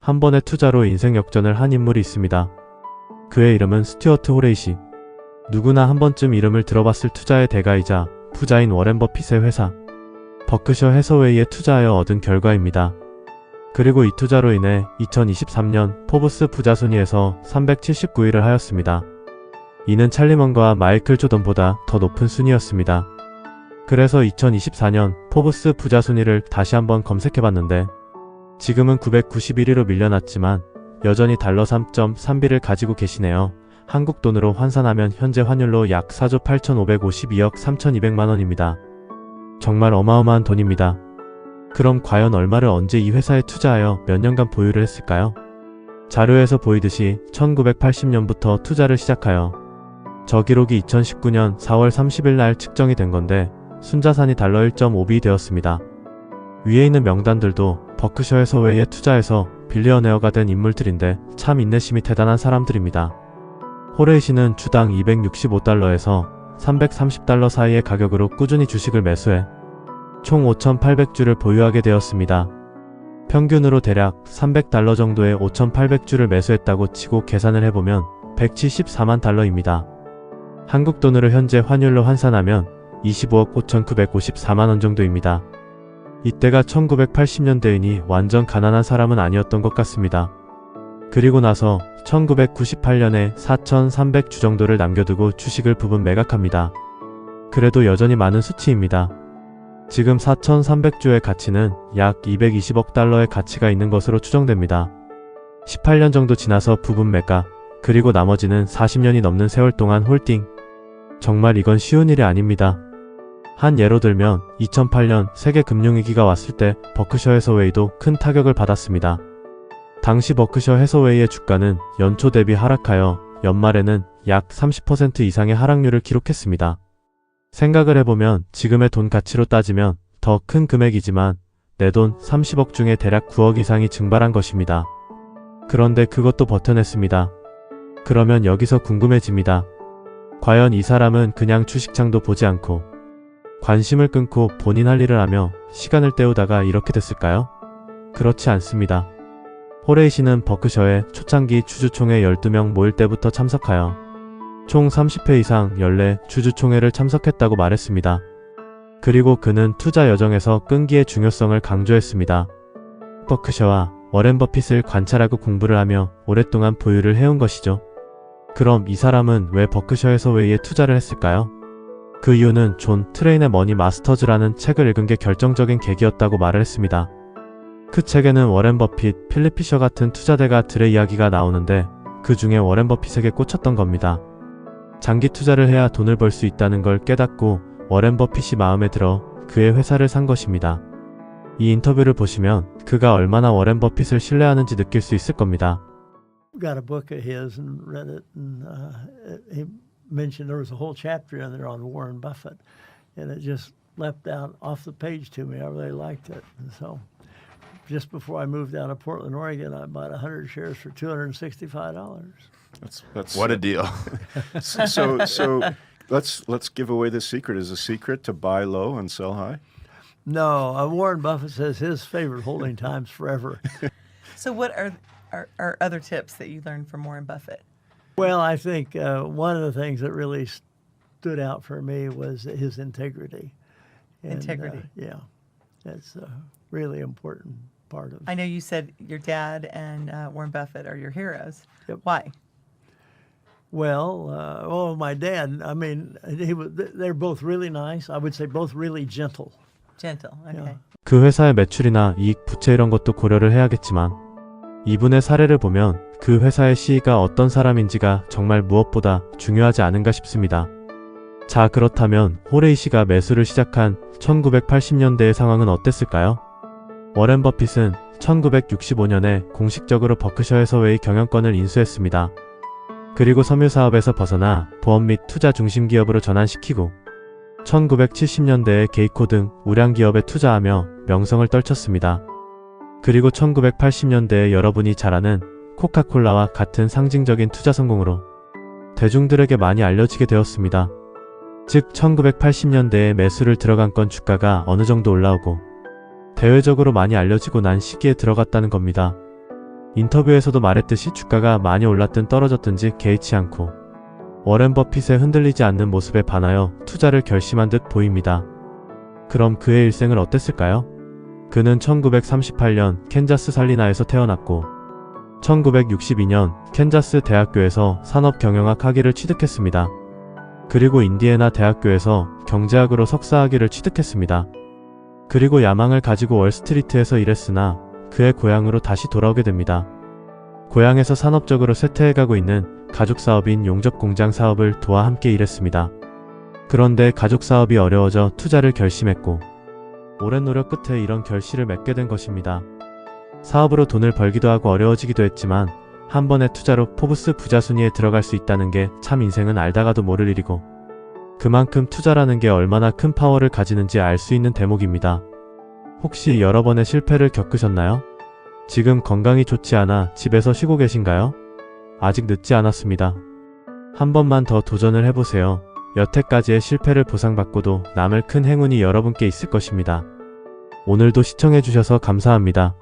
한 번의 투자로 인생 역전을 한 인물이 있습니다. 그의 이름은 스튜어트 호레이시. 누구나 한 번쯤 이름을 들어봤을 투자의 대가이자 부자인 워렌 버핏의 회사 버크셔 해서웨이에 투자하여 얻은 결과입니다. 그리고 이 투자로 인해 2023년 포브스 부자 순위에서 379위를 하였습니다. 이는 찰리먼과 마이클 조던보다 더 높은 순위였습니다. 그래서 2024년 포브스 부자 순위를 다시 한번 검색해봤는데 지금은 991위로 밀려났지만 여전히 달러 3.3비를 가지고 계시네요. 한국 돈으로 환산하면 현재 환율로 약 4조 8,552억 3,200만원입니다. 정말 어마어마한 돈입니다. 그럼 과연 얼마를 언제 이 회사에 투자하여 몇 년간 보유를 했을까요? 자료에서 보이듯이 1980년부터 투자를 시작하여 저 기록이 2019년 4월 30일 날 측정이 된 건데 순자산이 달러 1.5비 되었습니다. 위에 있는 명단들도 버크셔 해서웨이에 투자해서 빌리어네어가 된 인물들인데 참 인내심이 대단한 사람들입니다. 호레이시는 주당 265달러에서 330달러 사이의 가격으로 꾸준히 주식을 매수해 총 5,800주를 보유하게 되었습니다. 평균으로 대략 300달러 정도의 5,800주를 매수했다고 치고 계산을 해보면 174만 달러입니다. 한국 돈으로 현재 환율로 환산하면 25억 5,954만원 정도입니다. 이때가 1980년대이니 완전 가난한 사람은 아니었던 것 같습니다. 그리고 나서 1998년에 4,300주 정도를 남겨두고 주식을 부분 매각합니다. 그래도 여전히 많은 수치입니다. 지금 4,300주의 가치는 약 220억 달러의 가치가 있는 것으로 추정됩니다. 18년 정도 지나서 부분 매각, 그리고 나머지는 40년이 넘는 세월 동안 홀딩. 정말 이건 쉬운 일이 아닙니다. 한 예로 들면 2008년 세계 금융위기가 왔을 때 버크셔 해서웨이도 큰 타격을 받았습니다. 당시 버크셔 해서웨이의 주가는 연초 대비 하락하여 연말에는 약 30% 이상의 하락률을 기록했습니다. 생각을 해보면 지금의 돈 가치로 따지면 더 큰 금액이지만 내 돈 30억 중에 대략 9억 이상이 증발한 것입니다. 그런데 그것도 버텨냈습니다. 그러면 여기서 궁금해집니다. 과연 이 사람은 그냥 주식창도 보지 않고 관심을 끊고 본인 할 일을 하며 시간을 때우다가 이렇게 됐을까요? 그렇지 않습니다. 호레이시는 버크셔의 초창기 주주총회 12명 모일 때부터 참석하여 총 30회 이상 연례 주주총회를 참석했다고 말했습니다. 그리고 그는 투자 여정에서 끈기의 중요성을 강조했습니다. 버크셔와 워렌 버핏을 관찰하고 공부를 하며 오랫동안 보유를 해온 것이죠. 그럼 이 사람은 왜 버크셔 해서웨이에 투자를 했을까요? 그 이유는 존 트레인의 머니 마스터즈라는 책을 읽은 게 결정적인 계기였다고 말을 했습니다. 그 책에는 워렌 버핏, 필립 피셔 같은 투자대가들의 이야기가 나오는데 그 중에 워렌 버핏에게 꽂혔던 겁니다. 장기 투자를 해야 돈을 벌 수 있다는 걸 깨닫고 워렌 버핏이 마음에 들어 그의 회사를 산 것입니다. 이 인터뷰를 보시면 그가 얼마나 워렌 버핏을 신뢰하는지 느낄 수 있을 겁니다. Got a book of his and read it, and he mentioned there was a whole chapter in there on Warren Buffett, and it just leapt out off the page to me. I really liked it, and so just before I moved down to Portland, Oregon, I bought 100 shares for $265. That's what a deal. so let's give away the secret. Is the secret to buy low and sell high? No, Warren Buffett says his favorite holding time's forever. So what are other tips that you learned from Warren Buffett? Well, I think one of the things that really stood out for me was his integrity. And, Integrity. Yeah, that's a really important part of. I know you said your dad and Warren Buffett are your heroes. Yep. Why? Well, my dad, I mean, they're both really nice. I would say both really gentle. Gentle. Okay. Yeah. 그 회사의 매출이나 이익, 부채 이런 것도 고려를 해야겠지만 이분의 사례를 보면 그 회사의 CEO가 어떤 사람인지가 정말 무엇보다 중요하지 않은가 싶습니다. 자, 그렇다면 호레이시가 매수를 시작한 1980년대의 상황은 어땠을까요? 워렌 버핏은 1965년에 공식적으로 버크셔 해서웨이 경영권을 인수했습니다. 그리고 섬유사업에서 벗어나 보험 및 투자 중심 기업으로 전환시키고 1970년대에 게이코 등 우량기업에 투자하며 명성을 떨쳤습니다. 그리고 1980년대에 여러분이 잘 아는 코카콜라와 같은 상징적인 투자 성공으로 대중들에게 많이 알려지게 되었습니다. 즉 1980년대에 매수를 들어간 건 주가가 어느 정도 올라오고 대외적으로 많이 알려지고 난 시기에 들어갔다는 겁니다. 인터뷰에서도 말했듯이 주가가 많이 올랐든 떨어졌든지 개의치 않고 워렌 버핏의 흔들리지 않는 모습에 반하여 투자를 결심한 듯 보입니다. 그럼 그의 일생은 어땠을까요? 그는 1938년 캔자스 살리나에서 태어났고 1962년 캔자스 대학교에서 산업경영학 학위를 취득했습니다. 그리고 인디애나 대학교에서 경제학으로 석사학위를 취득했습니다. 그리고 야망을 가지고 월스트리트에서 일했으나 그의 고향으로 다시 돌아오게 됩니다. 고향에서 산업적으로 쇠퇴해가고 있는 가죽사업인 용접공장 사업을 도와 함께 일했습니다. 그런데 가죽사업이 어려워져 투자를 결심했고 오랜 노력 끝에 이런 결실을 맺게 된 것입니다. 사업으로 돈을 벌기도 하고 어려워지기도 했지만 한 번의 투자로 포브스 부자 순위에 들어갈 수 있다는 게 참 인생은 알다가도 모를 일이고 그만큼 투자라는 게 얼마나 큰 파워를 가지는지 알 수 있는 대목입니다. 혹시 여러 번의 실패를 겪으셨나요? 지금 건강이 좋지 않아 집에서 쉬고 계신가요? 아직 늦지 않았습니다. 한 번만 더 도전을 해보세요. 여태까지의 실패를 보상받고도 남을 큰 행운이 여러분께 있을 것입니다. 오늘도 시청해주셔서 감사합니다.